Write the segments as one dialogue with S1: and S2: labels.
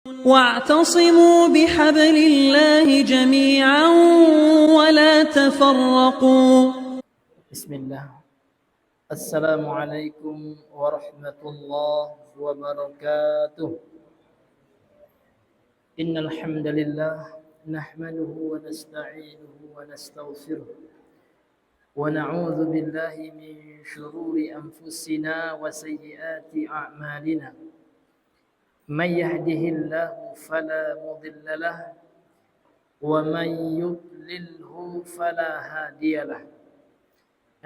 S1: واعتصموا بحبل الله جميعا ولا تفرقوا.
S2: بسم الله. السلام عليكم ورحمة الله وبركاته. إن الحمد لله نحمده ونستعينه ونستغفره ونعوذ بالله من شرور أنفسنا وسيئات أعمالنا. من يهده الله فلا مضل له ومن يضلله فلا هادي له.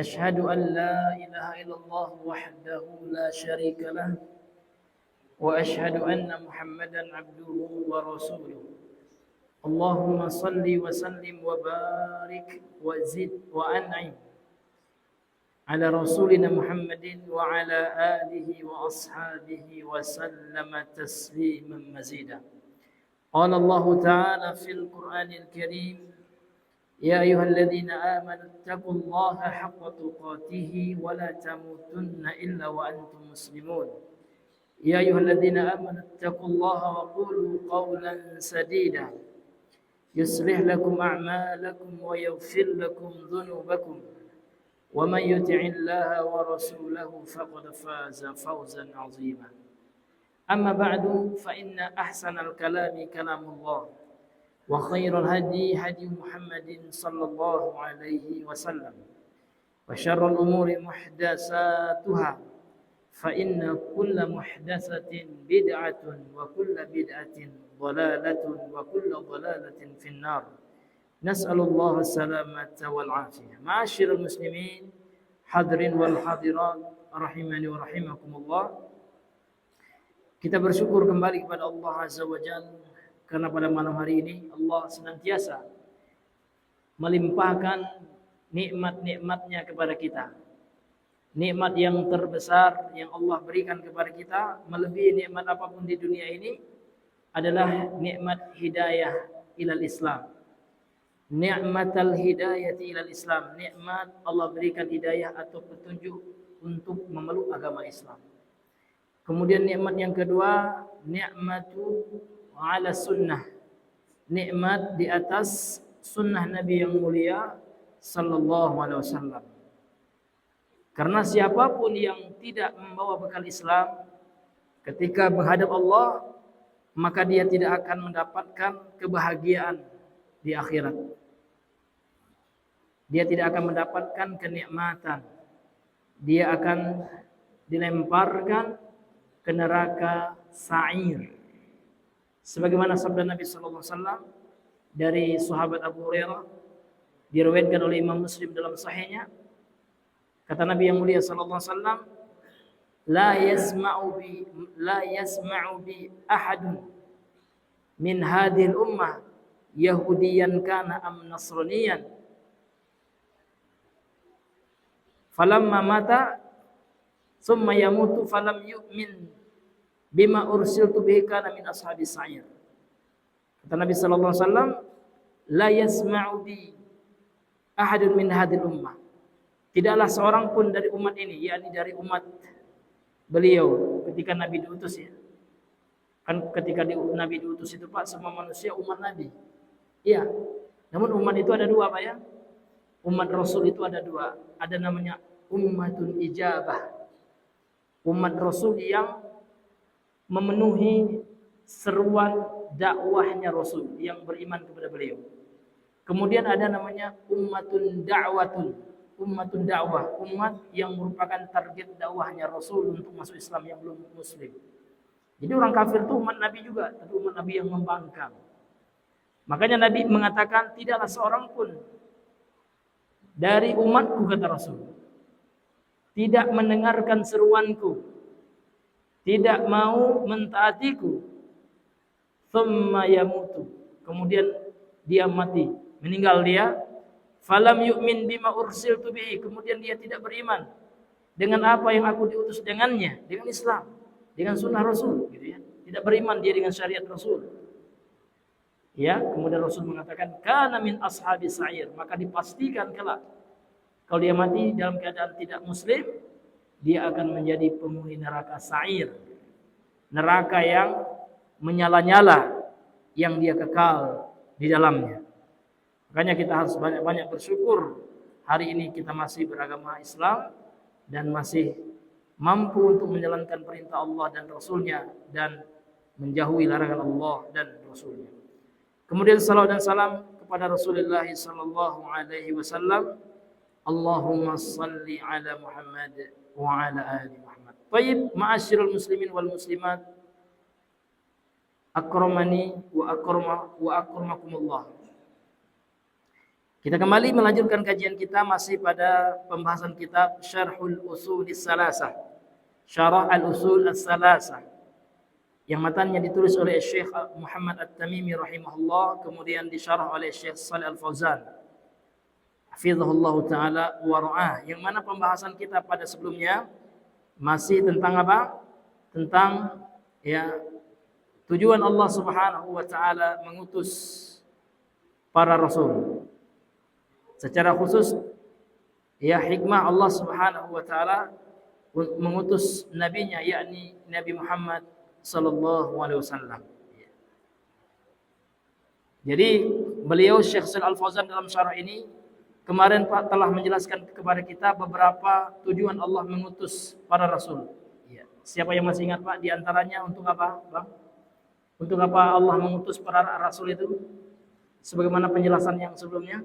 S2: أشهد أن لا إله إلا الله وحده لا شريك له وأشهد أن محمدا عبده ورسوله. اللهم صل وسلم وبارك وزد وأنعم على رسولنا محمد وعلى آله وأصحابه وسلم تسليما مزيدا. قال الله تعالى في القرآن الكريم: يا أيها الذين آمنوا اتقوا الله حق تقاته ولا تموتن إلا وأنتم مسلمون. يا أيها الذين آمنوا اتقوا الله وقولوا قولا سديدا يصلح لكم أعمالكم ويغفر لكم ذنوبكم ومن يطع الله ورسوله فقد فاز فوزا عظيما. أما بعد فإن أحسن الكلام كلام الله وخير الهدي هدي محمد صلى الله عليه وسلم وشر الأمور محدثاتها فإن كل محدثة بدعة وكل بدعة ضلالة وكل ضلالة في النار. نسأل الله السلامة والعافية. معاشر المسلمين hadirin wal hadirat rahimani wa rahimakumullah. Kita bersyukur kembali kepada Allah Azza wa Jalla karena pada malam hari ini Allah senantiasa melimpahkan nikmat-nikmatnya kepada kita. Nikmat yang terbesar yang Allah berikan kepada kita melebihi nikmat apapun di dunia ini adalah nikmat hidayah ilal Islam. Ni'matal hidayati ilal Islam. Nikmat Allah berikan hidayah atau petunjuk untuk memeluk agama Islam. Kemudian nikmat yang kedua, ni'matu ala sunnah. Nikmat di atas sunnah Nabi yang mulia sallallahu alaihi wasallam. Karena siapapun yang tidak membawa bekal Islam ketika menghadap Allah, maka dia tidak akan mendapatkan kebahagiaan di akhirat. Dia tidak akan mendapatkan kenikmatan. Dia akan dilemparkan ke neraka sa'ir. Sebagaimana sabda Nabi sallallahu alaihi wasallam dari sahabat Abu Hurairah, diriwayatkan oleh Imam Muslim dalam sahihnya, kata Nabi yang mulia sallallahu alaihi wasallam, la yasma'u bi ahadun min hadhil ummah yahudiyan kana am nasraniyan falamma mata summa yamutu falam yu'min bima ursiltu bihi kana min ashabis sa'ir. Kata Nabi sallallahu alaihi wasallam, la yasma'u bi ahadun min hadhil ummah. Tidaklah seorang pun dari umat ini, yakni dari umat beliau ketika Nabi diutus ya. Kan ketika Nabi diutus itu Pak, semua manusia umat Nabi. Iya. Namun umat itu ada dua Pak ya. Umat Rasul itu ada dua. Ada namanya ummatun ijabah. Umat Rasul yang memenuhi seruan dakwahnya Rasul yang beriman kepada beliau. Kemudian ada namanya ummatun da'watun. Ummatun dakwah, umat yang merupakan target dakwahnya Rasul untuk masuk Islam yang belum muslim. Jadi orang kafir itu umat Nabi juga, tapi umat Nabi yang membangkang. Makanya Nabi mengatakan tidaklah seorang pun dari umatku, kata Rasul, tidak mendengarkan seruanku, tidak mau mentaatiku, thumma yamutu, kemudian dia mati, meninggal dia, falam yu'min bima ursiltu bihi, kemudian dia tidak beriman dengan apa yang aku diutus dengannya, dengan Islam, dengan sunnah Rasul, gitu ya. Tidak beriman dia dengan syariat Rasul. Ya, kemudian Rasul mengatakan kana min ashabis sa'ir, maka dipastikan kelak kalau dia mati dalam keadaan tidak muslim, dia akan menjadi penghuni neraka sa'ir. Neraka yang menyala-nyala yang dia kekal di dalamnya. Makanya kita harus banyak-banyak bersyukur hari ini kita masih beragama Islam dan masih mampu untuk menjalankan perintah Allah dan Rasulnya dan menjauhi larangan Allah dan Rasulnya. Kemudian salawat dan salam kepada Rasulullah sallallahu alaihi wasallam. Allahumma salli ala Muhammad wa ala ali Muhammad. Baik, ma'asyiral muslimin wal muslimat, akramani wa akramakumullah. Kita kembali melanjutkan kajian kita masih pada pembahasan kitab Syarhul Usulis Salasah. Syarah Al-Usul As-Salasah. Yang matanya ditulis oleh Syekh Muhammad At-Tamimi rahimahullah, kemudian disyarah oleh Syekh Shalih Al-Fauzan hafizahullah taala wa ra'ah. Yang mana pembahasan kita pada sebelumnya masih tentang apa? Tentang ya tujuan Allah Subhanahu wa taala mengutus para rasul. Secara khusus ya hikmah Allah Subhanahu wa taala mengutus nabinya yakni Nabi Muhammad sallallahu alaihi wasallam. Jadi beliau Syekh Shalih Al-Fauzan dalam syarah ini kemarin Pak telah menjelaskan kepada kita beberapa tujuan Allah mengutus para rasul. Ya. Siapa yang masih ingat Pak? Di antaranya untuk apa, Bang? Untuk apa Allah mengutus para rasul itu? Sebagaimana penjelasan yang sebelumnya.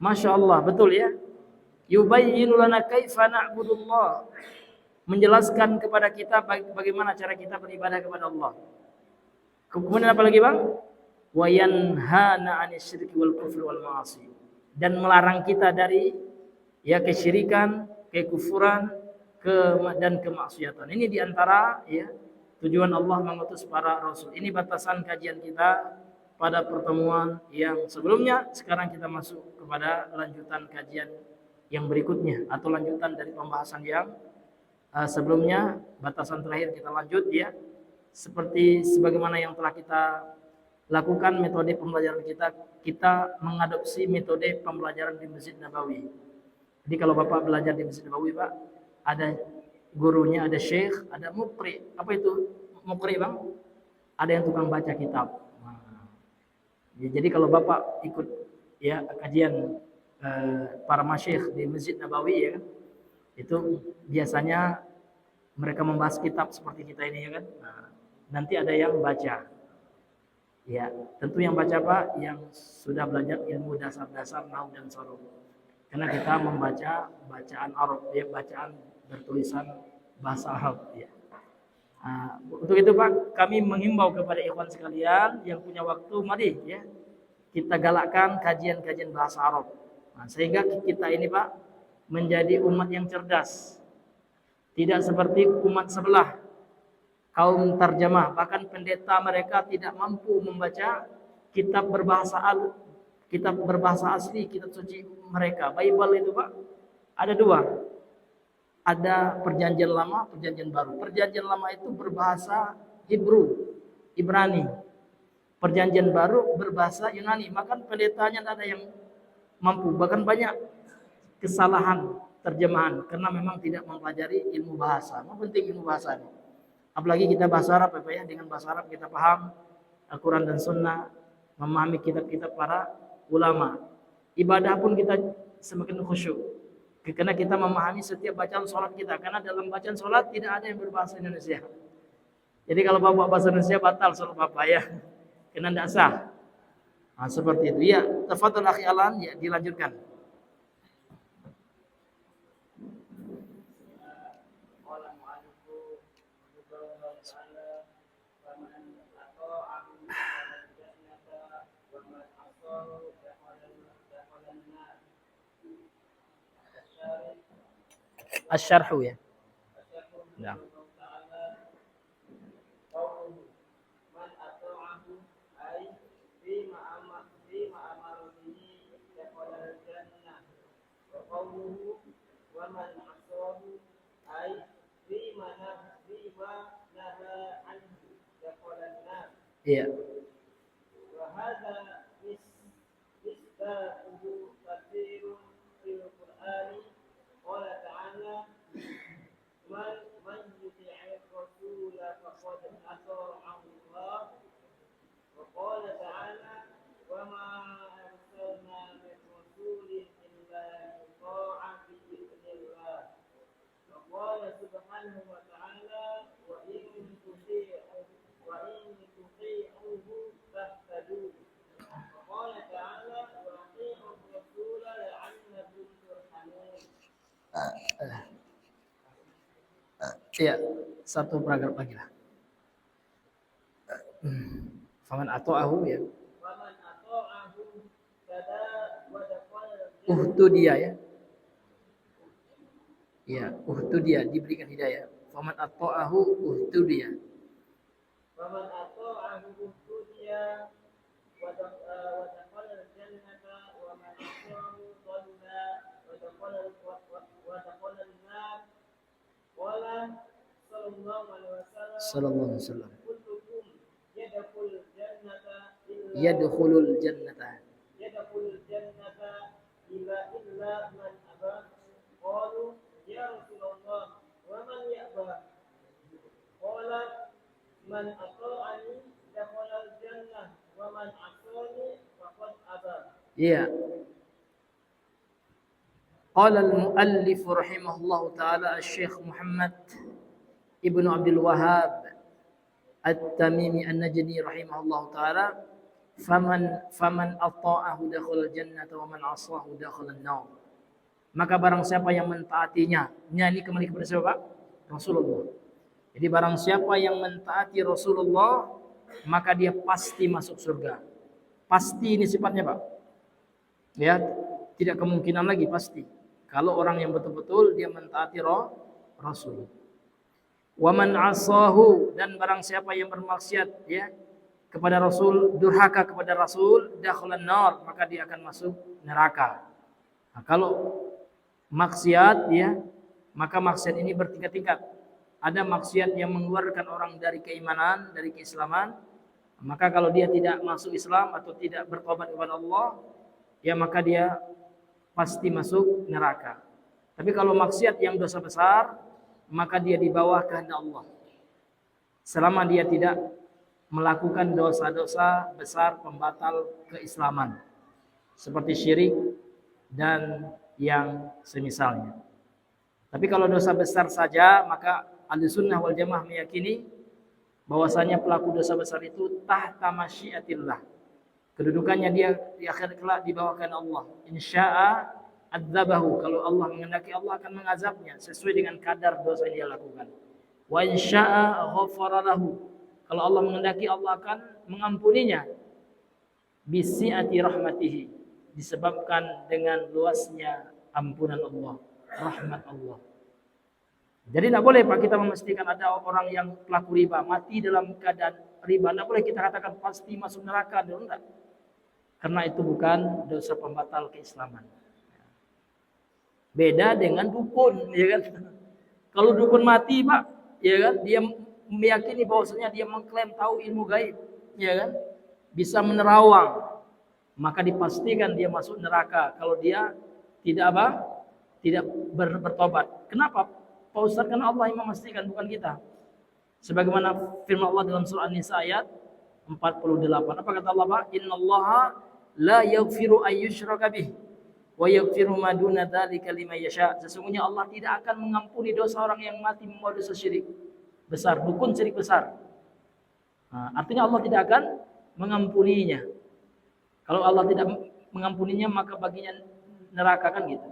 S2: Masya Allah, betul ya. Yubayyinu lana kaifa na'budullah. Menjelaskan kepada kita bagaimana cara kita beribadah kepada Allah. Kemudian apa lagi Bang? Wa yanhana 'anil syirki wal kufri wal ma'asi. Dan melarang kita dari ya kesyirikan, kekufuran, dan kemaksiatan. Ini diantara ya tujuan Allah mengutus para rasul. Ini batasan kajian kita pada pertemuan yang sebelumnya. Sekarang kita masuk kepada lanjutan kajian yang berikutnya atau lanjutan dari pembahasan yang sebelumnya. Batasan terakhir kita lanjut ya, seperti sebagaimana yang telah kita lakukan metode pembelajaran kita mengadopsi metode pembelajaran di Masjid Nabawi. Jadi kalau Bapak belajar di Masjid Nabawi Pak, ada gurunya, ada syekh, ada mukri. Apa itu mukri Bang? Ada yang tukang baca kitab. Jadi kalau Bapak ikut ya kajian para masyayikh di Masjid Nabawi ya kan, itu biasanya mereka membahas kitab seperti kita ini ya kan. Nah, nanti ada yang baca. Ya, tentu yang baca Pak yang sudah belajar ilmu dasar-dasar nahwu dan sharaf. Karena kita membaca bacaan Arab ya, bacaan bertulisan bahasa Arab ya. Nah, untuk itu Pak, kami menghimbau kepada ikhwan sekalian yang punya waktu, mari ya kita galakkan kajian-kajian bahasa Arab. Nah, sehingga kita ini Pak menjadi umat yang cerdas. Tidak seperti umat sebelah, kaum tarjamah, bahkan pendeta mereka tidak mampu membaca kitab berbahasa asli, kitab suci mereka. Bible itu Pak ada dua. Ada perjanjian lama, perjanjian baru. Perjanjian lama itu berbahasa Hebrew, Ibrani. Perjanjian baru berbahasa Yunani. Maka pendetanya tidak ada yang mampu. Bahkan banyak kesalahan terjemahan karena memang tidak mempelajari ilmu bahasa. Apa penting ilmu bahasa ini? Apalagi kita bahasa Arab ya, dengan bahasa Arab kita paham Al-Quran dan Sunnah, memahami kitab-kitab para ulama. Ibadah pun kita semakin khusyuk. Karena kita memahami setiap bacaan sholat kita. Karena dalam bacaan sholat tidak ada yang berbahasa Indonesia. Jadi kalau Bapak bahasa Indonesia batal sholat Bapak ya. Karena tidak sah. Nah, seperti itu. Ya, tafadhol akhi Alan, ya dilanjutkan. Asy-syarhu ya. Ya. Iya. Ya, satu paragraf lagi lah. Faman ata'ahu ya. Dia ya. Ya, dia diberikan hidayah. Faman ata'ahu dia.
S3: Faman ata'ahu dia wa dakhala al-jannata wa man asahu dhalla wa dakhala an-nar. Qala sallallahu alaihi wasallam kullukum
S2: yadkhulul jannata
S3: illa man aba. Qalu ya Rasulullah wa man ya'ba? Qala man ata'ani dakhala al-jannah wa man asani faqad aba.
S2: Iya. Qala al-muallif rahimahullahu taala Syekh Muhammad Ibnu Abdul Wahhab At-Tamimi An-Najdi rahimahullahu taala, faman ata'ahu dakhala al-jannata wa man asahu dakhala an-nar. Maka barang siapa yang mentaatinya, ini kembali kepada siapa? Rasulullah. Jadi barang siapa yang mentaati Rasulullah, maka dia pasti masuk surga. Pasti ini sifatnya, Pak. Ya, tidak kemungkinan lagi, pasti. Kalau orang yang betul-betul dia mentaati Rasul. Wa man asahu, dan barang siapa yang bermaksiat ya kepada Rasul, durhaka kepada Rasul, dakhalan nar, maka dia akan masuk neraka. Nah, kalau maksiat ya, maka maksiat ini bertingkat-tingkat. Ada maksiat yang mengeluarkan orang dari keimanan, dari keislaman. Maka kalau dia tidak masuk Islam atau tidak bertobat kepada Allah, ya maka dia pasti masuk neraka. Tapi kalau maksiat yang dosa besar, maka dia di bawah kehendak Allah. Selama dia tidak melakukan dosa-dosa besar pembatal keislaman, seperti syirik dan yang semisalnya. Tapi kalau dosa besar saja, maka Ahlussunnah wal Jamaah meyakini bahwasanya pelaku dosa besar itu tahta masyiatillah. Kedudukannya dia di akhirat kelak di bawah kehendak Allah. Insya'a adzabahu, kalau Allah menghendaki Allah akan mengazabnya sesuai dengan kadar dosa yang dia lakukan. Wa insya'a ghafara lahu, kalau Allah menghendaki Allah akan mengampuninya. Bisi'ati rahmatihi, disebabkan dengan luasnya ampunan Allah, rahmat Allah. Jadi tidak boleh Pak kita memastikan ada orang yang pelaku riba mati dalam keadaan riba. Tidak boleh kita katakan pasti masuk neraka, tidak. Karena itu bukan dosa pembatal keislaman. Beda dengan dukun, ya kan? Kalau dukun mati Pak, ya kan? Dia meyakini bahwasanya dia mengklaim tahu ilmu gaib, ya kan? Bisa menerawang, maka dipastikan dia masuk neraka kalau dia tidak apa? Tidak bertobat. Kenapa? Pak Ustaz, karena Allah yang memastikan, bukan kita. Sebagaimana firman Allah dalam surah An-Nisa ayat 48. Apa kata Allah, Pak? Innallaha la yaghfiru ayyushraka bih wa yaghfiru ma duna dzalika liman yasha. Sesungguhnya Allah tidak akan mengampuni dosa orang yang mati membawa dosa syirik besar, dukun syirik besar. Nah, artinya Allah tidak akan mengampuninya. Kalau Allah tidak mengampuninya, maka baginya neraka, kan gitu.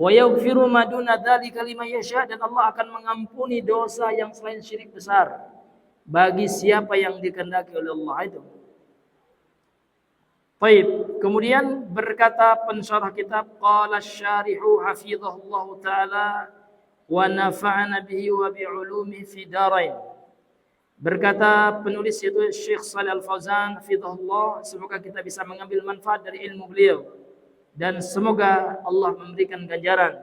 S2: Wa yaghfiru ma duna dzalika liman yasha, dan Allah akan mengampuni dosa yang selain syirik besar bagi siapa yang dikehendaki oleh Allah itu. Baik, kemudian berkata pensyarah kitab, qala asy-syarihu hafizahullahu taala wa nafa'ana bihi wa bi ulumihi fi darain. Berkata penulis yaitu Syekh Shalih Al-Fauzan hafizahullah, semoga kita bisa mengambil manfaat dari ilmu beliau dan semoga Allah memberikan ganjaran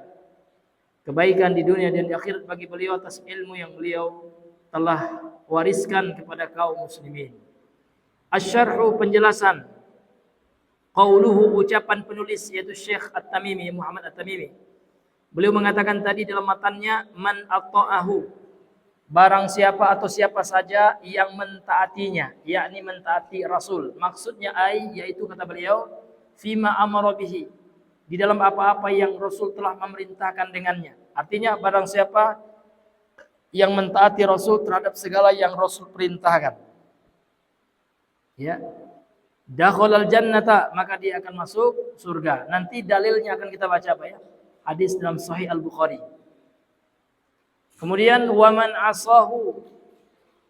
S2: kebaikan di dunia dan di akhirat bagi beliau atas ilmu yang beliau telah wariskan kepada kaum muslimin. Asy-syarhu, penjelasan. Qauluhu, ucapan penulis yaitu Syekh At-Tamimi, Muhammad At-Tamimi. Beliau mengatakan tadi dalam matannya, man ata'ahu, barang siapa atau siapa saja yang mentaatinya, yakni mentaati Rasul. Maksudnya yaitu kata beliau, fima amara bihi, di dalam apa-apa yang Rasul telah memerintahkan dengannya. Artinya barang siapa yang mentaati Rasul terhadap segala yang Rasul perintahkan, ya, dakhalal jannata, maka dia akan masuk surga. Nanti dalilnya akan kita baca Pak ya. Hadis dalam Sahih Al-Bukhari. Kemudian waman asahu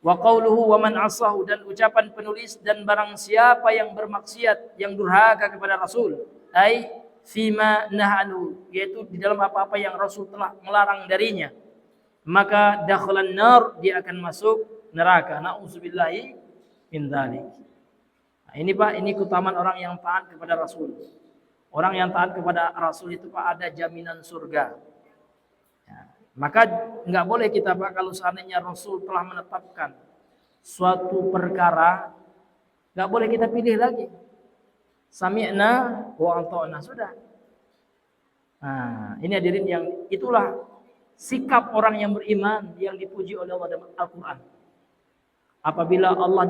S2: wa qauluhu waman asahu, dan ucapan penulis dan barang siapa yang bermaksiat, yang durhaka kepada Rasul, ai fima nahanu, yaitu di dalam apa-apa yang Rasul telah melarang darinya, maka dakhalan nar, dia akan masuk neraka. Nauzubillahi min dzalik. Nah, ini Pak, ini keutamaan orang yang taat kepada Rasul. Orang yang taat kepada Rasul itu Pak ada jaminan surga. Ya, maka nggak boleh kita Pak, kalau seandainya Rasul telah menetapkan suatu perkara, nggak boleh kita pilih lagi. Sami'na wa ata'na, sudah. Nah, ini hadirin yang itulah sikap orang yang beriman yang dipuji oleh Allah dalam Al-Quran. Apabila Allah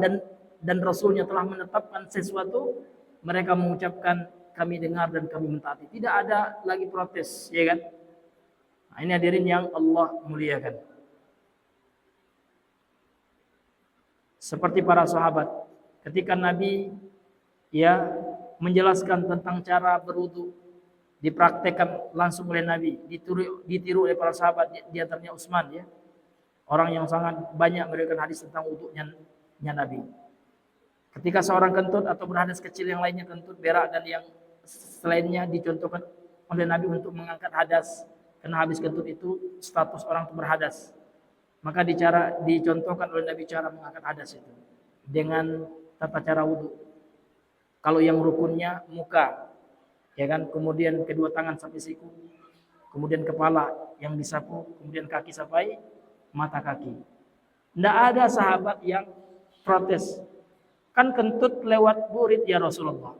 S2: dan Rasulnya telah menetapkan sesuatu, mereka mengucapkan kami dengar dan kami mentaati. Tidak ada lagi protes, ya kan? Nah, ini hadirin yang Allah muliakan. Seperti para sahabat, ketika Nabi ya menjelaskan tentang cara berwudu, dipraktekkan langsung oleh Nabi, ditiru oleh para sahabat, di antaranya Utsman, ya. Orang yang sangat banyak memberikan hadis tentang wudunya Nabi. Ketika seorang kentut atau berhadas kecil, yang lainnya kentut, berak, dan yang selainnya dicontohkan oleh Nabi untuk mengangkat hadas, karena habis kentut itu status orang itu berhadas. Maka dicontohkan oleh Nabi cara mengangkat hadas itu dengan tata cara wudu. Kalau yang rukunnya muka, ya kan, kemudian kedua tangan sampai siku, kemudian kepala yang disapu, kemudian kaki sampai mata kaki. Tidak ada sahabat yang protes. Kan kentut lewat burit ya Rasulullah.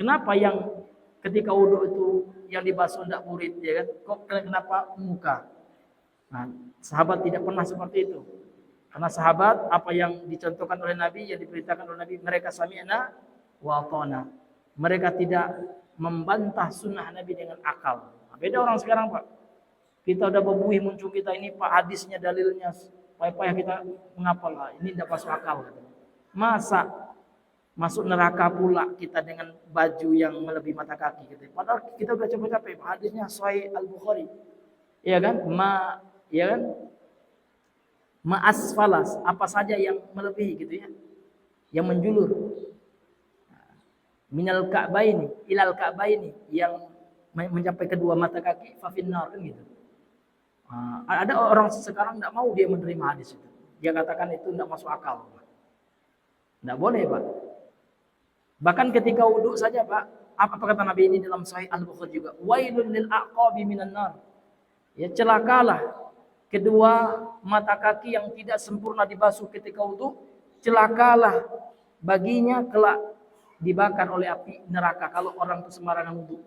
S2: Kenapa yang ketika wudu itu yang dibasuh tidak burit, ya kan? Kok kenapa muka? Nah, sahabat tidak pernah seperti itu. Karena sahabat apa yang dicontohkan oleh Nabi, yang diperintahkan oleh Nabi, mereka sami'na wa ata'na. Mereka tidak membantah sunnah Nabi dengan akal. Nah, beda orang sekarang Pak. Kita udah berbuih muncul kita ini Pak, hadisnya, dalilnya, payah-payah kita menghafal lah. Ini tidak masuk akal. Masa masuk neraka pula kita dengan baju yang melebihi mata kaki gitu. Padahal kita udah capek-capek, hadisnya Sahih Al-Bukhari. Ya kan? Ya kan? Ma'asfalas, apa saja yang melebihi gitu ya. Yang menjulur. Minal ka'baini ilal ka'baini, yang mencapai kedua mata kaki, fa finnar, kan gitu. Ada orang sekarang tidak mau dia menerima hadis itu. Dia katakan itu tidak masuk akal. Tidak boleh Pak. Bahkan ketika wudu saja Pak, apa kata Nabi ini dalam Sahih Al-Bukhari juga, wailun lil aqabi minan nar. Ya, celakalah kedua mata kaki yang tidak sempurna dibasuh ketika wudu, celakalah baginya kelak dibakar oleh api neraka kalau orang itu sembarangan wudu.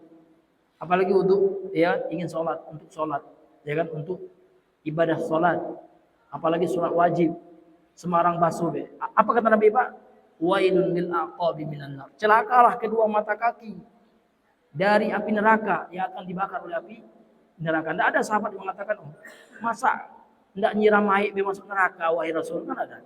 S2: Apalagi wudu ya ingin sholat, untuk sholat, ya kan, untuk ibadah sholat, apalagi sholat wajib, sembarang basuh be. Apa kata Nabi Pak? Wailun lil aqabi minan nar. Celakalah kedua mata kaki dari api neraka yang akan dibakar oleh api neraka. Tidak ada sahabat yang mengatakan, oh, masa tidak nyiram air masuk neraka wahai Rasul, kan ada.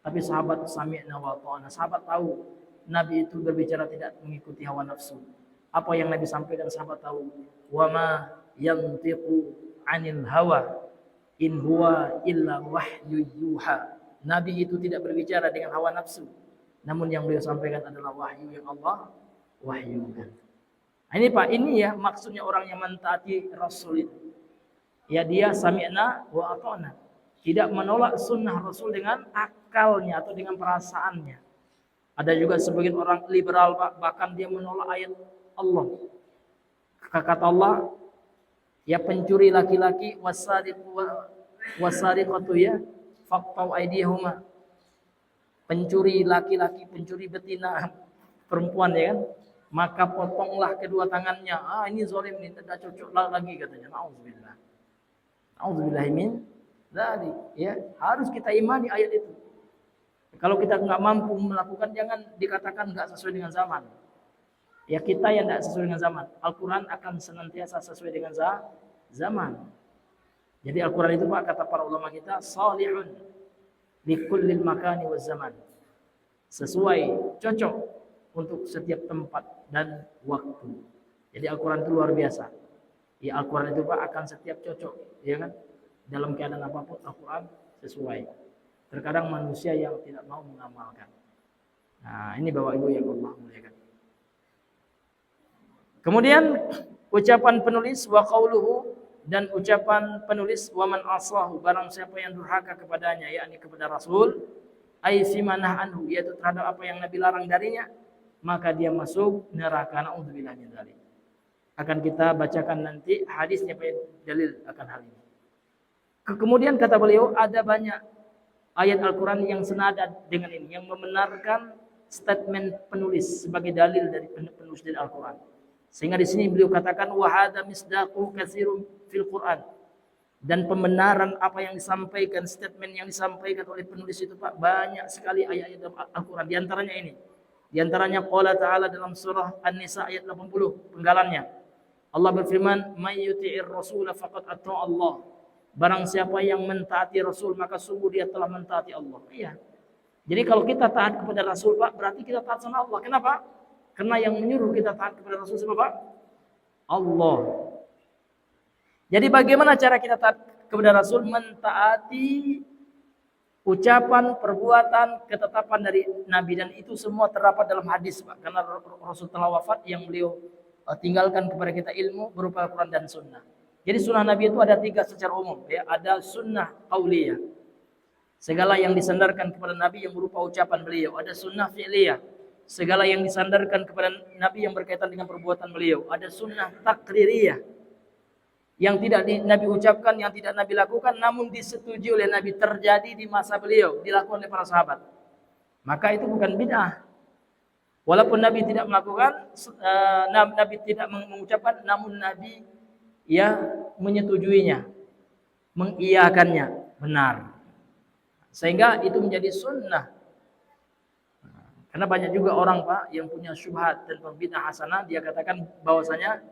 S2: Tapi sahabat sami'na wa ta'ana, sahabat tahu Nabi itu berbicara tidak mengikuti hawa nafsu. Apa yang Nabi sampaikan sahabat tahu. Wa ma yantiqu 'anil hawa in huwa illa wahyu yuha. Nabi itu tidak berbicara dengan hawa nafsu, namun yang beliau sampaikan adalah wahyu yang Allah wahyukan. Nah, ini Pak, ini ya maksudnya orang yang mentaati Rasul itu. Ya dia sami'na wa ata'na. Tidak menolak sunnah Rasul dengan akalnya atau dengan perasaannya. Ada juga sebagian orang liberal Pak, bahkan dia menolak ayat Allah. Kata Allah, ya pencuri laki-laki wasariqatu ya faqtau aydihuma. Pencuri laki-laki, pencuri betina perempuan, ya kan? Maka potonglah kedua tangannya. Ini zalim, ini tidak cocok lagi katanya. Nauzubillah. Nauzubillah min dzalik. Ya, harus kita imani ayat itu. Kalau kita nggak mampu melakukan, jangan dikatakan nggak sesuai dengan zaman. Ya, kita yang tidak sesuai dengan zaman. Al-Quran akan senantiasa sesuai dengan zaman. Jadi Al-Quran itu Pak, kata para ulama kita, salihun likullil makani waz zaman. Sesuai, cocok untuk setiap tempat dan waktu. Jadi Al-Quran itu luar biasa. Ya, Al-Quran itu Pak akan setiap cocok, ya kan? dalam keadaan apapun Al-Quran sesuai. Terkadang manusia yang tidak mau mengamalkan. Nah, ini Bapak Ibu yang Allah muliakan. Kemudian ucapan penulis wa qauluhu, dan ucapan penulis wa man asahu, barang siapa yang durhaka kepadanya, yakni kepada Rasul, ai fi manah anhu, yaitu terhadap apa yang Nabi larang darinya, maka dia masuk neraka. Naudzubillah min dzalik. Akan kita bacakan nanti hadisnya dalil akan hal ini. Kemudian kata beliau, ada banyak ayat Al-Quran yang senada dengan ini, yang membenarkan statement penulis sebagai dalil dari penulis dari Al-Quran. Sehingga di sini beliau katakan wa hadza misdaqu katsirun fil Quran. Dan pembenaran apa yang disampaikan, statement yang disampaikan oleh penulis itu Pak, banyak sekali ayat-ayat dalam Al-Quran. Di antaranya ini. Di antaranya qala ta'ala dalam surah An-Nisa ayat 80, penggalannya. Allah berfirman, "May yuti'ir rasul faqad ata'a Allah." Barang siapa yang mentaati Rasul, maka sungguh dia telah mentaati Allah. Iya. Jadi kalau kita taat kepada Rasul, Pak, berarti kita taat sama Allah. Kenapa? Karena yang menyuruh kita taat kepada Rasul siapa, Pak? Allah. Jadi bagaimana cara kita taat kepada Rasul? Mentaati ucapan, perbuatan, ketetapan dari Nabi, dan itu semua terdapat dalam hadis, Pak. Karena Rasul telah wafat, yang beliau tinggalkan kepada kita ilmu berupa Al-Quran dan Sunnah. Jadi sunnah Nabi itu ada 3 secara umum, ya. Ada sunnah qauliyah, segala yang disandarkan kepada Nabi yang berupa ucapan beliau. Ada sunnah fi'liyah, segala yang disandarkan kepada Nabi yang berkaitan dengan perbuatan beliau. Ada sunnah takririyah, yang tidak Nabi ucapkan, yang tidak Nabi lakukan, namun disetujui oleh Nabi, terjadi di masa beliau, dilakukan oleh para sahabat. Maka itu bukan bid'ah. Walaupun Nabi tidak melakukan, Nabi tidak mengucapkan, namun Nabi menyetujuinya, mengiyakannya, benar. Sehingga itu menjadi sunnah. Karena banyak juga orang, Pak, yang punya syubhat tentang bid'ah hasanah, dia katakan bahwasanya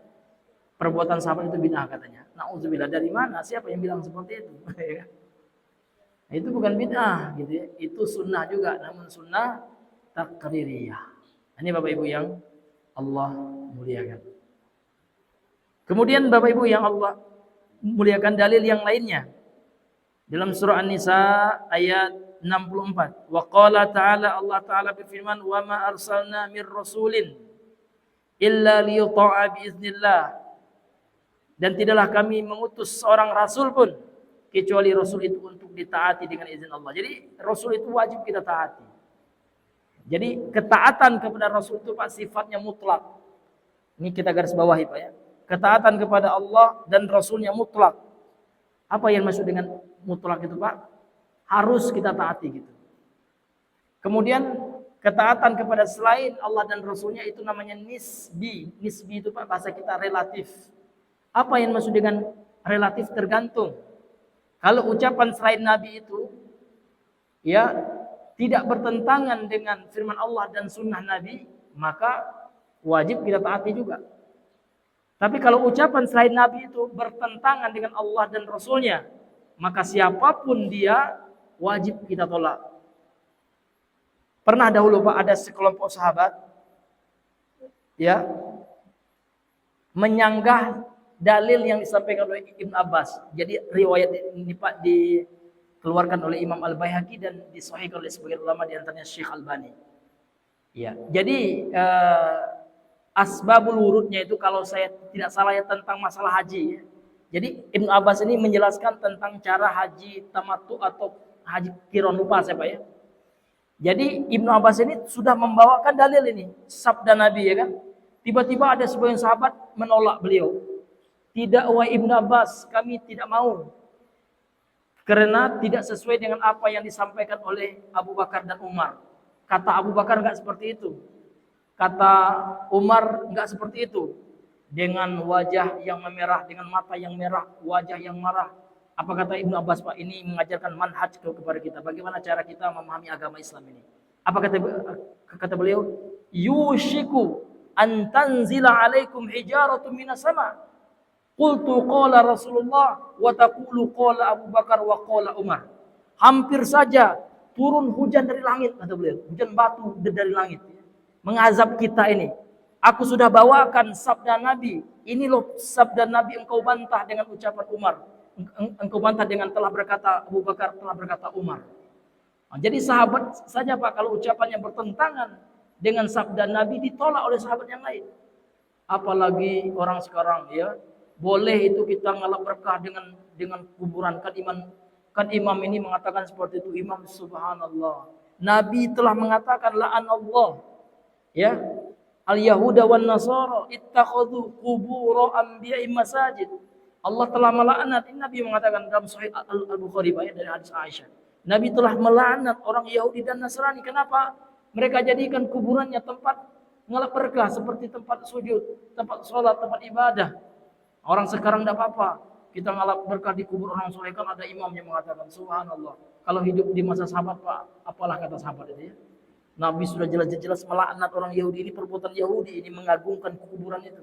S2: perbuatan sahabat itu bid'ah katanya. Nauzubillah, dari mana? Siapa yang bilang seperti itu? Nah, itu bukan bid'ah gitu ya. Itu sunnah juga, namun sunnah takririyah. Ini Bapak Ibu yang Allah muliakan. Kemudian Bapak Ibu yang Allah muliakan, dalil yang lainnya dalam surah An-Nisa ayat 64. Wa qala ta'ala, Allah Ta'ala berfirman, wa ma arsalna mir rasulin illa liyuta'a biiznillah. Dan tidaklah kami mengutus seorang rasul pun kecuali rasul itu untuk ditaati dengan izin Allah. Jadi rasul itu wajib kita taati. Jadi ketaatan kepada rasul itu Pak sifatnya mutlak. Ini kita garis bawahi, Pak, ya. Ketaatan kepada Allah dan Rasulnya mutlak. Apa yang maksud dengan mutlak itu, Pak? Harus kita taati gitu. Kemudian ketaatan kepada selain Allah dan Rasulnya itu namanya nisbi. Nisbi itu, Pak, bahasa kita relatif. Apa yang maksud dengan relatif? Tergantung. Kalau ucapan selain Nabi itu ya tidak bertentangan dengan firman Allah dan sunnah Nabi, maka wajib kita taati juga. Tapi kalau ucapan selain Nabi itu bertentangan dengan Allah dan Rasulnya, maka siapapun dia wajib kita tolak. Pernah dahulu, Pak, ada sekelompok sahabat ya menyanggah dalil yang disampaikan oleh Ibn Abbas. Jadi riwayat ini, Pak, dikeluarkan oleh Imam Al-Baihaqi dan disahihkan oleh sebagian ulama, di antaranya Syekh Albani. Ya, jadi asbabul wurudnya itu kalau saya tidak salah ya tentang masalah haji ya. Jadi Ibnu Abbas ini menjelaskan tentang cara haji tamattu atau haji qiran, lupa saya, Pak, ya. Jadi Ibnu Abbas ini sudah membawakan dalil ini, sabda Nabi, ya kan. Tiba-tiba ada sebagian sahabat menolak beliau. Tidak, wahai Ibnu Abbas, kami tidak mau. Karena tidak sesuai dengan apa yang disampaikan oleh Abu Bakar dan Umar. Kata Abu Bakar enggak seperti itu. Kata Umar enggak seperti itu. Dengan wajah yang memerah, dengan mata yang merah, wajah yang marah. Apa kata Ibnu Abbas, Pak? Ini mengajarkan manhaj kepada kita. Bagaimana cara kita memahami agama Islam ini? Apa kata beliau? Yushiku an tanzila alaikum hijaratun minas sama. Qultu qala Rasulullah wa taqulu qala Abu Bakar wa qala Umar. Hampir saja turun hujan dari langit, kata beliau. Hujan batu dari langit. Mengazab kita ini. Aku sudah bawakan sabda Nabi. Ini loh sabda Nabi, engkau bantah dengan ucapan Umar. engkau bantah dengan telah berkata Abu Bakar, telah berkata Umar. Nah, jadi sahabat saja Pak, kalau ucapannya bertentangan dengan sabda Nabi ditolak oleh sahabat yang lain. Apalagi orang sekarang ya, boleh itu kita ngalap berkah dengan kuburan. Kan imam ini mengatakan seperti itu, imam subhanallah. Nabi telah mengatakan la'anallah ya al-yahuda wan nasara ittakhadhu qubur anbiya'i masajid. Allah telah melaknat. Nabi mengatakan dalam Sahih Al-Bukhari dari hadis Aisyah. Nabi telah melaknat orang Yahudi dan Nasrani. Kenapa? Mereka jadikan kuburannya tempat ngalap berkah, seperti tempat sujud, tempat sholat, tempat ibadah. Orang sekarang tidak apa-apa. Kita ngalap berkah di kubur orang soleh, kan ada imam yang mengatakan subhanallah. Kalau hidup di masa sahabat Pak, apalah kata sahabat itu ya. Nabi sudah jelas-jelas melaknat orang Yahudi, ini perbuatan Yahudi, ini mengagungkan kuburan itu.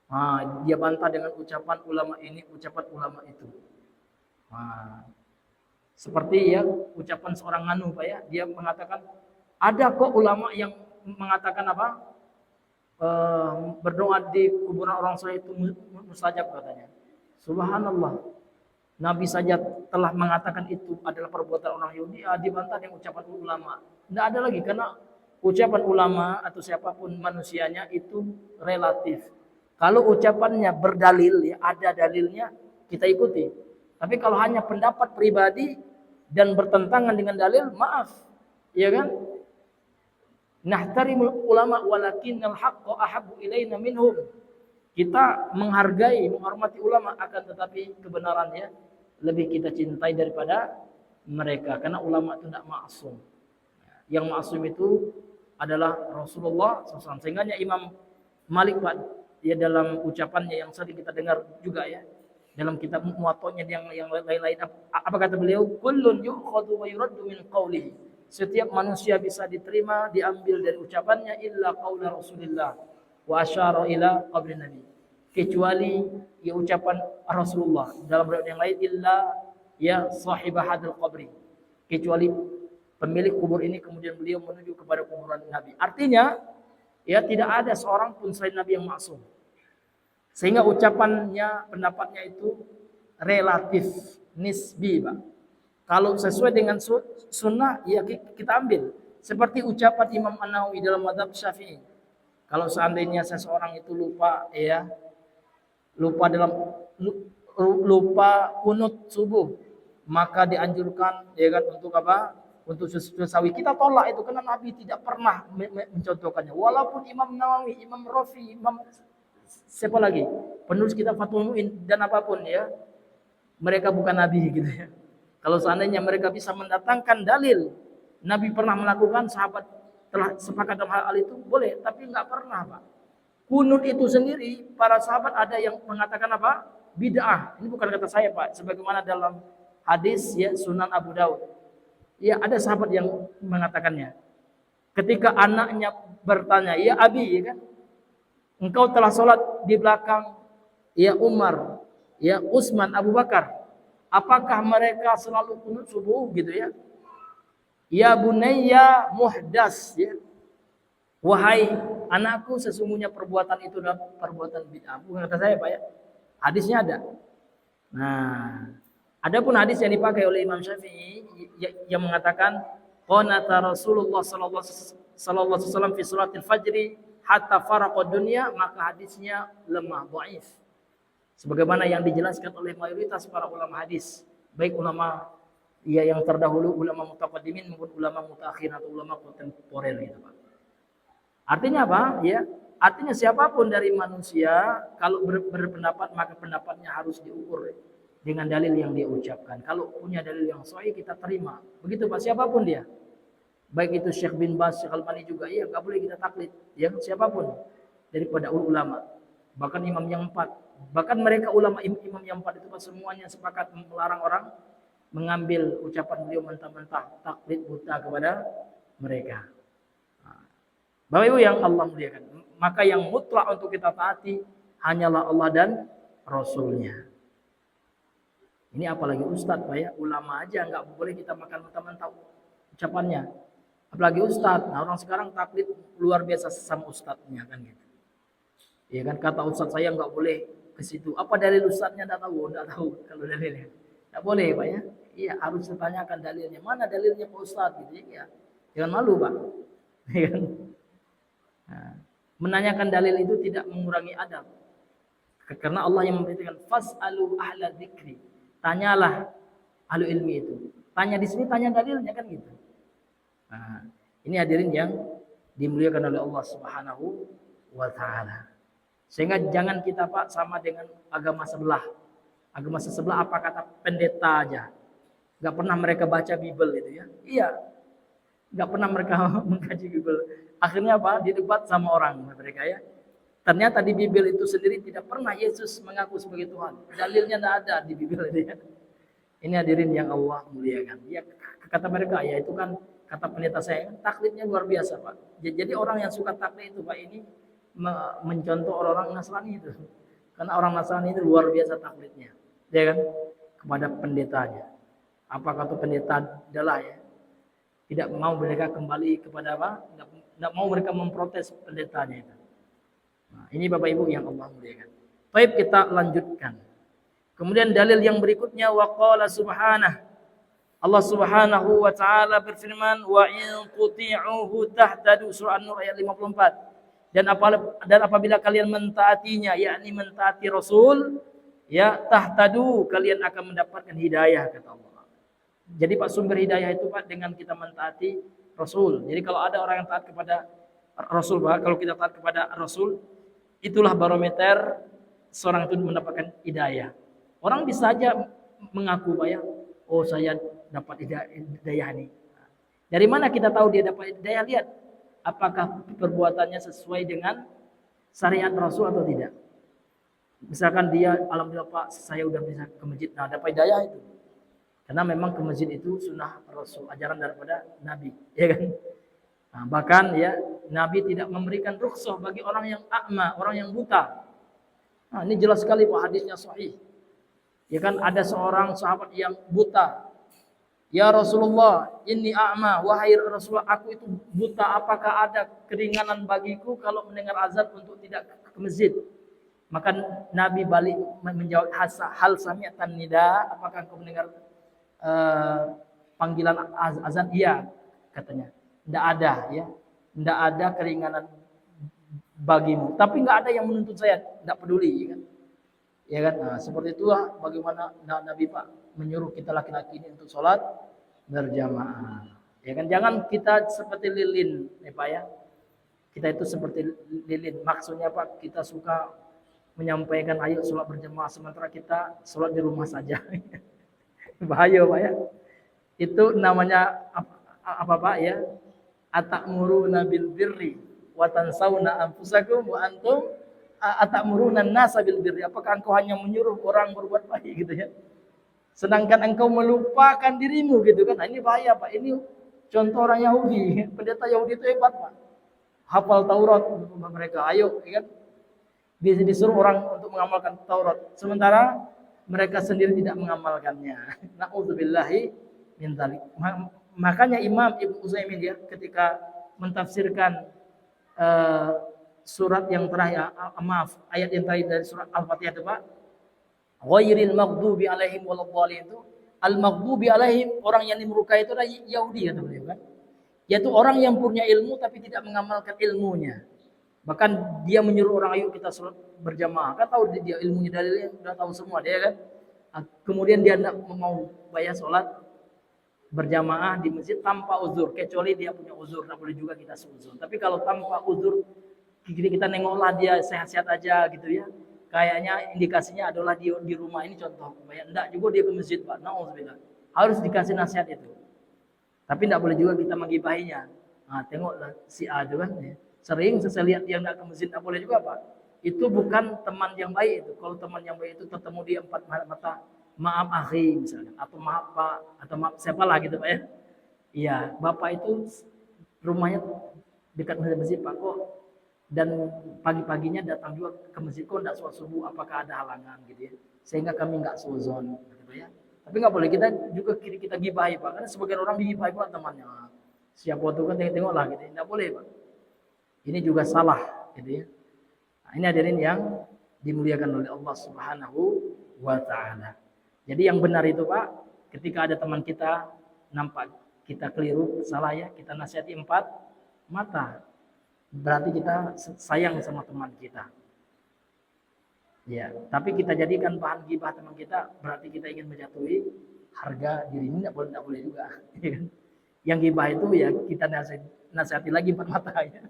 S2: Nah, dia bantah dengan ucapan ulama ini, ucapan ulama itu. Nah, seperti ya ucapan seorang nganu Pak ya, dia mengatakan ada kok ulama yang mengatakan apa? Berdoa di kuburan orang soleh itu mustajab katanya. Subhanallah. Nabi saja telah mengatakan itu adalah perbuatan orang Yahudi, dibantah dengan ucapan ulama. Tidak ada lagi karena ucapan ulama atau siapapun manusianya itu relatif. Kalau ucapannya berdalil, ya ada dalilnya, kita ikuti. Tapi kalau hanya pendapat pribadi dan bertentangan dengan dalil, maaf, ya kan? Nahtarimul ulama walakinnal haqqo ahabbu ilaina minhum. Kita menghargai, menghormati ulama, akan tetapi kebenarannya lebih kita cintai daripada mereka, karena ulama itu tidak maksum. Yang maksum itu adalah Rasulullah SAW. Sehingga Imam Malik Pak, ya dalam ucapannya yang sering kita dengar juga ya, dalam kitab Muwatta'nya yang lain-lain, apa kata beliau? Kullun yu'khadhu wa yuraddu min qawlihi. Setiap manusia bisa diterima, diambil dari ucapannya, illa qaula Rasulillah wa asyara ila qabri Nabi. Kecuali ya ucapan Rasulullah. Dalam riwayat yang lain, illa ya sahibah hadal qabri. Kecuali pemilik kubur ini, kemudian beliau menuju kepada kuburan Nabi. Artinya, ya tidak ada seorang pun selain Nabi yang maksum. Sehingga ucapannya, pendapatnya itu relatif, nisbi, Pak. Kalau sesuai dengan sunnah, ya kita ambil. Seperti ucapan Imam An-Nawawi dalam mazhab Syafi'i. Kalau seandainya seseorang itu lupa, ya, lupa kunut subuh, maka dianjurkan, ya kan, untuk apa? Untuk sesawi. Kita tolak itu karena Nabi tidak pernah mencontohkannya. Walaupun Imam Nawawi, Imam Rafi, Imam siapa lagi, penulis kitab Fathul Mu'in dan apapun ya, mereka bukan Nabi gitu ya. Kalau seandainya mereka bisa mendatangkan dalil Nabi pernah melakukan, sahabat telah sepakat dalam hal itu, boleh. Tapi nggak pernah Pak. Kunut itu sendiri, para sahabat ada yang mengatakan apa? Bid'ah. Ini bukan kata saya Pak, sebagaimana dalam hadis ya Sunan Abu Daud. Ya ada sahabat yang mengatakannya. Ketika anaknya bertanya, ya Abi, ya kan, engkau telah sholat di belakang ya Umar, ya Utsman, Abu Bakar. Apakah mereka selalu kunut subuh gitu ya? Ya bunayya muhdas, ya. Wahai anakku, sesungguhnya perbuatan itu adalah perbuatan bid'ah. Bukan kata saya Pak ya. Hadisnya ada. Nah, adapun hadis yang dipakai oleh Imam Syafi'i yang mengatakan qanata Rasulullah sallallahu alaihi wasallam fi salatil fajri hatta faraqa dunya, maka hadisnya lemah, dhaif. Sebagaimana yang dijelaskan oleh mayoritas para ulama hadis, baik ulama ya yang terdahulu, ulama mutaqaddimin maupun ulama mutaakhirin atau ulama kontemporer gitu Pak. Artinya apa? Ya, artinya siapapun dari manusia kalau berpendapat, maka pendapatnya harus diukur dengan dalil yang dia ucapkan. Kalau punya dalil yang sahih, kita terima. Begitu Pak, siapapun dia. Baik itu Syekh bin Baz, Syekh Albani juga, ya enggak boleh kita taklid ya siapapun daripada ulama. Bahkan imam yang 4. Bahkan mereka ulama imam yang 4 itu semuanya sepakat melarang orang mengambil ucapan beliau mentah-mentah, taklid buta kepada mereka. Bapak Ibu yang Allah muliakan, maka yang mutlak untuk kita taati hanyalah Allah dan Rasulnya. Ini apalagi ustadz Pak ya, ulama aja nggak boleh kita makan mentah-mentah ucapannya. Apalagi ustadz. Nah orang sekarang taklid luar biasa sama ustadznya kan gitu. Ya kan, kata ustadz saya nggak boleh ke situ. Apa dalil ustadznya? Enggak tahu kalau dalilnya. Enggak boleh, Pak ya. Iya, harus ditanyakan dalilnya. Mana dalilnya Pak Ustadz gitu ya. Jangan malu, Pak. Ya kan? Nah, menanyakan dalil itu tidak mengurangi adab. Karena Allah yang memberitakan fas'alu ahla dzikri. Tanyalah ahli ilmi itu. Tanya di sini, tanya dalilnya kan gitu. Nah, ini hadirin yang dimuliakan oleh Allah Subhanahu wa taala. Sehingga jangan kita Pak sama dengan agama sebelah. Agama sebelah apa kata pendeta aja. Enggak pernah mereka baca Bible itu ya. Iya. Enggak pernah mereka mengkaji Bible. Akhirnya apa? Didebat sama orang mereka ya. Ternyata di Bible itu sendiri tidak pernah Yesus mengaku sebagai Tuhan. Dalilnya tidak ada di Bible itu ya. Ini hadirin yang Allah muliakan. Ya, kata mereka, ya itu kan kata pendeta saya, taklidnya luar biasa Pak. Jadi orang yang suka taklid itu Pak ini mencontoh orang-orang Nasrani itu. Karena orang Nasrani itu luar biasa taklidnya. Ya kan? Kepada pendetanya. Apa kata pendeta adalah ya. Tidak mau mereka kembali kepada apa? Tidak mau mereka memprotes pendetanya itu. Nah, ini Bapak Ibu yang Allah muliakan. Baik, kita lanjutkan. Kemudian dalil yang berikutnya waqala subhanahu. Allah Subhanahu wa taala berfirman wa in tuti'uhu tahtadu surah An-Nur ayat 54. Dan apabila kalian mentaatinya, yakni mentaati Rasul, ya tahtadu, kalian akan mendapatkan hidayah kata Allah. Jadi Pak sumber hidayah itu Pak dengan kita mentaati Rasul. Jadi kalau ada orang yang taat kepada Rasul Pak, kalau kita taat kepada Rasul, itulah barometer seorang itu mendapatkan hidayah. Orang bisa saja mengaku Pak ya, oh saya dapat hidayah ini. Dari mana kita tahu dia dapat hidayah? Lihat apakah perbuatannya sesuai dengan syariat Rasul atau tidak. Misalkan dia, alhamdulillah Pak, saya udah bisa ke masjid, nah dapat hidayah itu. Karena memang ke masjid itu sunnah Rasul, ajaran daripada Nabi, ya kan? Nah, bahkan ya Nabi tidak memberikan rukhsah bagi orang yang a'ma, orang yang buta. Nah, ini jelas sekali Pak, hadisnya sahih. Ya kan ada seorang sahabat yang buta. Ya Rasulullah, inni a'ma, wahai Rasulullah, aku itu buta, apakah ada keringanan bagiku kalau mendengar azan untuk tidak ke masjid? Maka Nabi balik menjawab, hal sami'tan nida, apakah engkau mendengar panggilan azan? Iya, katanya. Tidak ada ya. Tidak ada keringanan bagimu. Tapi enggak ada yang menuntut saya, tidak peduli ya kan. Ya kan? Nah, seperti itulah bagaimana Nabi Pak menyuruh kita laki-laki ini untuk sholat berjamaah. Ya kan? Jangan kita seperti lilin, ya Pak ya. Kita itu seperti lilin. Maksudnya Pak, kita suka menyampaikan ayo sholat berjamaah sementara kita sholat di rumah saja. Bahaya Pak ya. Itu namanya apa Pak ya? Atamuruna bil birri wa tansawna anfusakum wa antum atamuruna an-nasa bil birri. Apakah engkau hanya menyuruh orang berbuat baik gitu ya? Sedangkan engkau melupakan dirimu gitu kan. Nah, ini bahaya Pak. Ini contoh orang Yahudi. Pendeta Yahudi itu hebat Pak. Hafal Taurat mereka. Ayo kan. Disuruh orang untuk mengamalkan Taurat. Sementara mereka sendiri tidak mengamalkannya. Na'udzubillahi min dzalik. Makanya Imam Ibnu Utsaimin ya ketika mentafsirkan surat yang terakhir, ayat yang terakhir dari surat Al-Fatihah itu Pak, ghairil maghdubi alaihim waladhdallin, itu al-maghdubi alaihim, orang yang dimurkai itu adalah Yahudi kata beliau kan. Yaitu orang yang punya ilmu tapi tidak mengamalkan ilmunya. Bahkan dia menyuruh orang ayo kita sholat berjamaah. Kan tahu dia ilmunya dalilnya sudah tahu semua dia kan. Kemudian dia tidak mau bayar sholat berjamaah di masjid tanpa uzur, kecuali dia punya uzur, tak boleh juga kita seuzur. Tapi kalau tanpa uzur, kita nengoklah dia sehat-sehat aja gitu ya. Kayaknya indikasinya adalah di rumah ini contoh. Enggak juga dia ke masjid Pak. Nauzubillah. Harus dikasih nasihat itu. Tapi enggak boleh juga kita menggibahinya. Nah, tengoklah si A itu kan ya. Sering saya lihat dia enggak ke masjid, enggak boleh juga Pak. Itu bukan teman yang baik itu. Kalau teman yang baik itu ketemu dia empat mata, maaf akhi misalnya, atau maaf Pak, atau maaf siapalah gitu Pak ya. Iya, Bapak itu rumahnya dekat masjid Pak kok, dan pagi-paginya datang juga ke masjid kok enggak sholat subuh, apakah ada halangan gitu ya. Sehingga kami enggak suzon gitu ya. Tapi enggak boleh kita juga kita gibahi Pak, karena sebagian orang digibahi Pak temannya. Siapa tuh kan tengok-tengoklah gitu. Enggak boleh Pak. Ini juga salah gitu ya. Nah, ini hadirin yang dimuliakan oleh Allah Subhanahu wa taala. Jadi yang benar itu Pak, ketika ada teman kita nampak kita keliru, salah ya, kita nasihati 4 mata. Berarti kita sayang sama teman kita. Ya, tapi kita jadikan bahan gibah teman kita, berarti kita ingin menjatuhi harga diri. Ini tidak boleh juga. Yang gibah itu ya kita nasihati lagi 4 mata ya.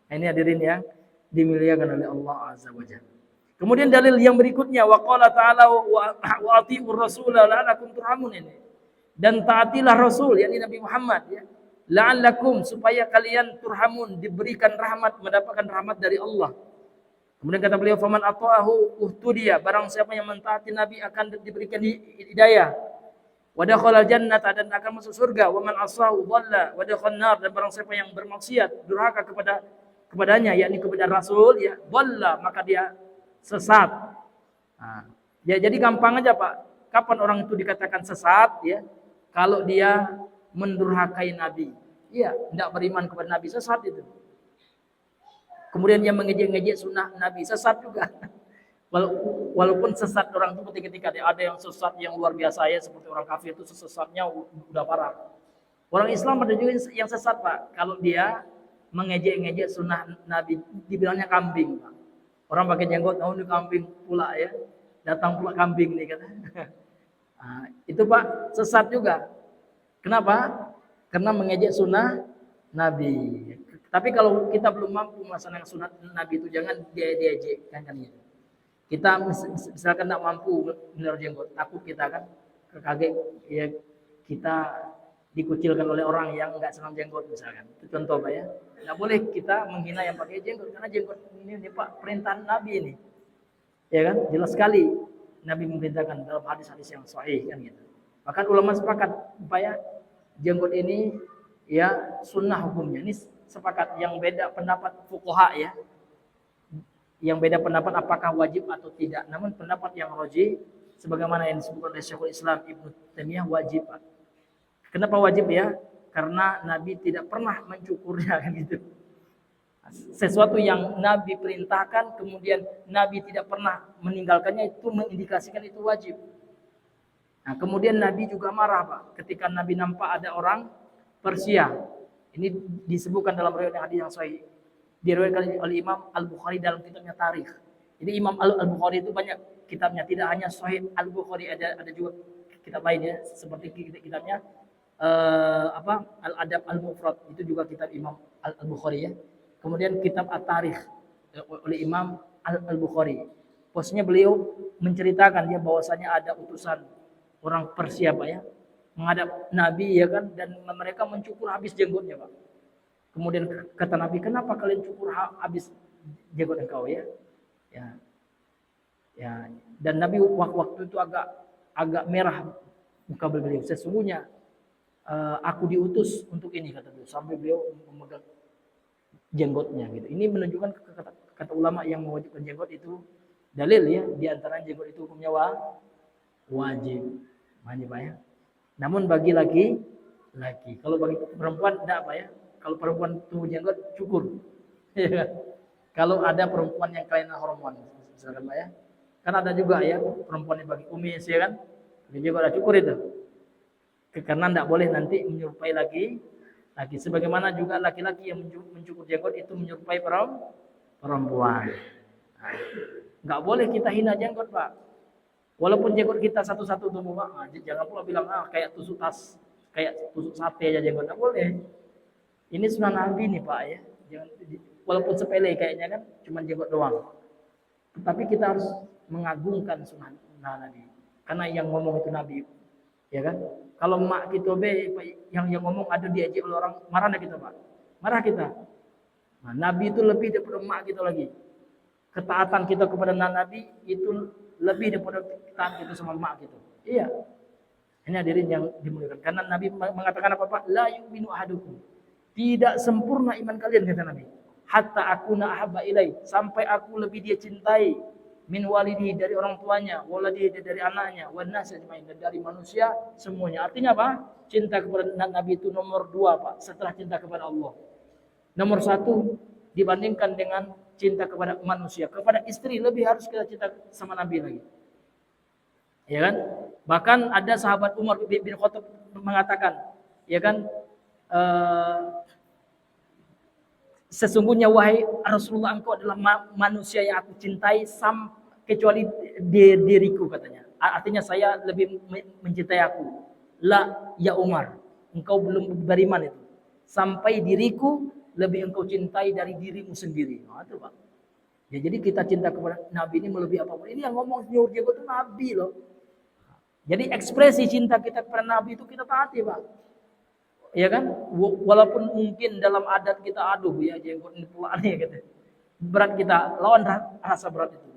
S2: Nah, ini hadirin yang dimuliakan oleh Allah Azza wa Jalla. Kemudian dalil yang berikutnya waqala ta'ala wa atiiur rasul la'allakum turhamun ini. Dan taatilah Rasul yakni Nabi Muhammad ya. La'allakum supaya kalian turhamun diberikan rahmat, mendapatkan rahmat dari Allah. Kemudian kata beliau faman ata'ahu uhtudiya, barang siapa yang mentaati Nabi akan diberikan hidayah. Wa dakhala jannata dan akan masuk surga. Wa man asahu dhalla wa dakhala nar, dan barang siapa yang bermaksiat durhaka kepadanya yakni kepada Rasul ya, dhalla maka dia sesat. Nah, ya jadi gampang aja Pak. Kapan orang itu dikatakan sesat ya? Kalau dia mendurhakai Nabi. Iya, tidak beriman kepada Nabi, sesat itu. Kemudian dia mengejek-ngejek sunnah Nabi, sesat juga. Walaupun sesat orang itu ketika ada yang sesat yang luar biasa ya, seperti orang kafir itu sesatnya udah parah. Orang Islam ada juga yang sesat Pak. Kalau dia mengejek-ngejek sunnah Nabi, dibilangnya kambing Pak. Orang pakai jenggot, ini kambing pula ya. Datang pula kambing nih kata. Nah, itu Pak sesat juga. Kenapa? Karena mengejek sunnah Nabi. Tapi kalau kita belum mampu melaksanakan sunnah Nabi itu jangan diejek kan gitu. Kita misalkan tidak mampu melihara jenggot, takut kita kan kaget ya, kita dikucilkan oleh orang yang enggak senang jenggot misalkan. Itu contoh Pak ya. Tidak boleh kita menghina yang pakai jenggot karena jenggot ini Pak perintah Nabi ini. Ya kan? Jelas sekali Nabi memerintahkan dalam hadis-hadis yang sahih kan gitu. Bahkan ulama sepakat Pak ya, jenggot ini ya sunnah hukumnya. Ini sepakat, yang beda pendapat fuqaha ya. Yang beda pendapat apakah wajib atau tidak. Namun pendapat yang rajih sebagaimana yang disebutkan oleh Syekhul Islam Ibnu Taimiyah wajib Pak. Kenapa wajib ya? Karena Nabi tidak pernah mencukurnya kan gitu. Sesuatu yang Nabi perintahkan kemudian Nabi tidak pernah meninggalkannya itu mengindikasikan itu wajib. Nah, kemudian Nabi juga marah Pak ketika Nabi nampak ada orang Persia. Ini disebutkan dalam riwayat hadis yang sahih. Diriwayatkan oleh Imam Al-Bukhari dalam kitabnya Tarikh. Jadi Imam Al-Bukhari itu banyak kitabnya, tidak hanya Sahih Al-Bukhari, ada juga kitab lain ya, seperti kitabnya Al-Adab Al-Mufrad, itu juga kitab Imam Al-Bukhari ya. Kemudian kitab At-Tarikh oleh Imam Al-Bukhari. Posnya beliau menceritakan dia bahwasanya ada utusan orang Persia Pak ya, menghadap Nabi ya kan, dan mereka mencukur habis jenggotnya Pak. Kemudian kata Nabi, kenapa kalian cukur habis jenggot engkau ya? Ya. Dan Nabi waktu itu agak merah muka beliau. Sesungguhnya aku diutus untuk ini kata beliau, sampai beliau memegang jenggotnya gitu. Ini menunjukkan kata ulama yang mewajibkan jenggot itu dalil ya, di antara jenggot itu hukumnya wajib Pak ya. Namun bagi laki, kalau bagi perempuan tidak Pak ya. Kalau perempuan tumbuh jenggot cukur. Kalau ada perempuan yang kelainan hormon misalkan Pak ya. Kan ada juga ya perempuan yang bagi kumis ya kan. Dia juga ada cukur itu. Karena tidak boleh nanti menyerupai laki. Sebagaimana juga laki-laki yang mencukur jenggot itu menyerupai perempuan. Enggak boleh kita hina jenggot Pak. Walaupun jenggot kita satu-satu tumbuh Pak, jangan pula bilang kayak tusuk sate aja jenggot, enggak boleh. Ini sunnah Nabi nih Pak ya. Jangan, walaupun sepele kayaknya kan, cuma jenggot doang. Tapi kita harus mengagungkan sunnah Nabi. Karena yang ngomong itu Nabi, ya kan? Kalau mak kita yang ngomong ada diajak oleh orang, marah kita Pak. Marah kita. Nah, Nabi itu lebih daripada mak kita lagi. Ketaatan kita kepada Nabi itu lebih daripada ketaatan kita sama mak kita. Iya. Ini hadirin yang dimuliakan. Karena Nabi mengatakan apa Pak? La yu'minu ahadukum. Tidak sempurna iman kalian kata Nabi. Hatta akuna ahabba ilai, sampai aku lebih dia cintai min walidihi dari orang tuanya, waladihi dari anaknya, wan nas ajmain dari manusia semuanya. Artinya apa? Cinta kepada Nabi itu nomor 2 Pak, setelah cinta kepada Allah. Nomor 1 dibandingkan dengan cinta kepada manusia, kepada istri lebih harus kita cinta sama Nabi lagi. Ya kan? Bahkan ada sahabat Umar bin Khattab mengatakan, ya kan, sesungguhnya wahai Rasulullah, engkau adalah manusia yang aku cintai kecuali diriku, katanya. Artinya saya lebih mencintai aku. La ya Umar, engkau belum beriman itu. Sampai diriku lebih engkau cintai dari dirimu sendiri. Nah, itu Pak. Ya, jadi kita cinta kepada Nabi ini melebihi apapun. Ini yang ngomong nyuruh dia itu Nabi loh. Jadi ekspresi cinta kita kepada Nabi itu kita taati, Pak. Ya kan? Walaupun mungkin dalam adat kita, aduh ya jenggot ini pula nih gitu. Berat kita, lawan rasa berat itu.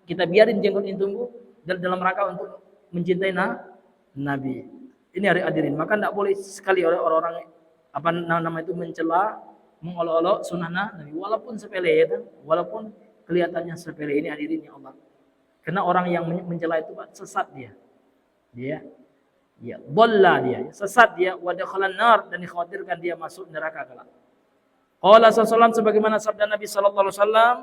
S2: Kita biarin jenggot ini tumbuh dalam rangka untuk mencintai Nabi. Ini hadirin. Maka tidak boleh sekali orang-orang apa nama itu mencela, mengolok-olok sunnah Nabi, walaupun sepele ya kan? Walaupun kelihatannya sepele. Ini hadirin ya Allah. Karena orang yang mencela itu Pak, sesat dia. Ya, dhalla dia, sesat dia, wa dakhalan nar, dan dikhawatirkan dia masuk neraka kelak. Qala sallallahu sebagaimana sabda Nabi sallallahu alaihi wasallam,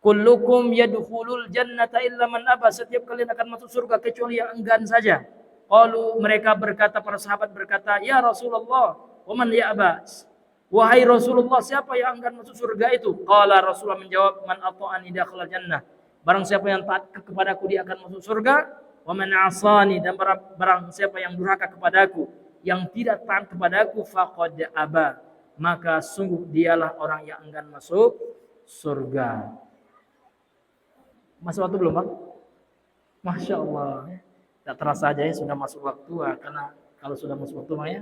S2: kullukum yadkhulul jannata illa man aba, setiap kalian akan masuk surga kecuali yang enggan saja. Qalu, mereka berkata, para sahabat berkata, ya Rasulullah, wa man ya'ba? Wahai Rasulullah, siapa yang enggan masuk surga itu? Qala, Rasulullah menjawab, man ata'ani dakhala jannah. Barang siapa yang taat kepadaku dia akan masuk surga. Wa man 'asani, dan barang siapa yang durhaka kepadaku, yang tidak taat kepadaku, faqad aba, maka sungguh dialah orang yang enggan masuk surga. Masuk waktu belum, Bang? Masya Allah. Tak terasa aja ya sudah masuk waktu. Karena kalau sudah masuk waktu ya,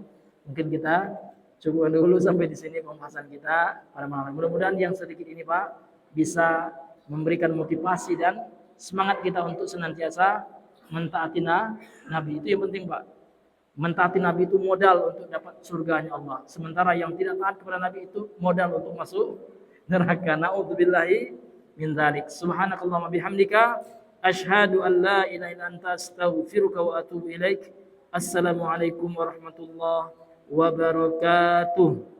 S2: mungkin kita coba dulu sampai di sini pembahasan kita pada malam ini. Mudah-mudahan yang sedikit ini Pak bisa memberikan motivasi dan semangat kita untuk senantiasa mentaati Nabi. Itu yang penting Pak. Mentaati Nabi itu modal untuk dapat surganya Allah. Sementara yang tidak taat kepada Nabi itu modal untuk masuk neraka. Na'udzubillahi min dzalik. Subhanakallahumma bihamdika asyhadu an la ilaha illa anta astaghfiruka wa atubu ilaik. Assalamualaikum warahmatullahi wabarakatuh.